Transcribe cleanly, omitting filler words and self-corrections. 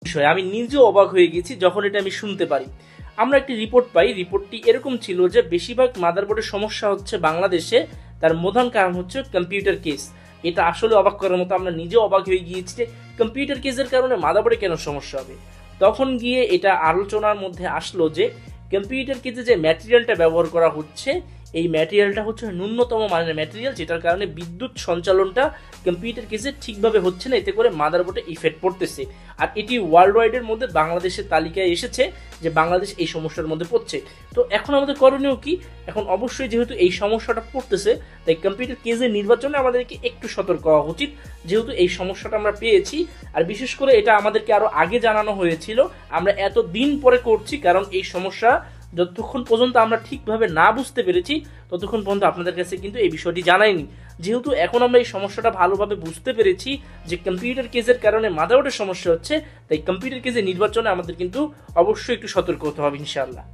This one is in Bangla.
বিষয় আমি নিজেও অবাক হয়ে গেছি যখন এটা আমি শুনতে পারি। আমরা একটি রিপোর্ট পাই, রিপোর্টটি এরকম ছিল যে বেশিরভাগ মাদারবোর্ডের সমস্যা হচ্ছে বাংলাদেশে, তার প্রধান কারণ হচ্ছে কম্পিউটার কেস। এটা আসলে অবাক করার মতো, আমরা নিজেও অবাক হয়ে গিয়েছি যে কম্পিউটার কেসের কারণে মাদারবোর্ডে কেন সমস্যা হবে। তখন গিয়ে এটা আলোচনার মধ্যে আসলো যে কম্পিউটার কেসে যে ম্যাটেরিয়ালটা ব্যবহার করা হচ্ছে, এই ম্যাটেরিয়ালটা হচ্ছে ন্যূনতম মানের ম্যাটেরিয়াল, যেটার কারণে বিদ্যুৎ সঞ্চালনটা কম্পিউটার কেসে ঠিকভাবে হচ্ছে না, এতে করে মাদারবোর্ডে ইফেক্ট পড়তেছে। আর এটি ওয়ার্ল্ড ওয়াইডের মধ্যে বাংলাদেশের তালিকায় এসেছে যে বাংলাদেশ এই সমস্যার মধ্যে পড়ছে। তো এখন আমাদের করণীয় কি? এখন অবশ্যই যেহেতু এই সমস্যাটা পড়তেছে, তাই কম্পিউটার কেসের নির্বাচনে আমাদেরকে একটু সতর্ক হওয়া উচিত, যেহেতু এই সমস্যাটা আমরা পেয়েছি। আর বিশেষ করে এটা আমাদেরকে আরো আগে জানানো হয়েছিল, আমরা এত দিন পরে করছি, কারণ এই সমস্যা যতক্ষণ পর্যন্ত আমরা ঠিকভাবে না বুঝতে পেরেছি ততক্ষণ পর্যন্ত আপনাদের কাছে কিন্তু এই বিষয়টি জানাইনি। যেহেতু এখন আমরা এই সমস্যাটা ভালোভাবে বুঝতে পেরেছি যে কম্পিউটার কেসের কারণে মাদারবোর্ডের সমস্যা হচ্ছে, তাই কম্পিউটার কেসের নির্বাচনে আমাদের কিন্তু অবশ্যই একটু সতর্ক হতে হবে ইনশাআল্লাহ।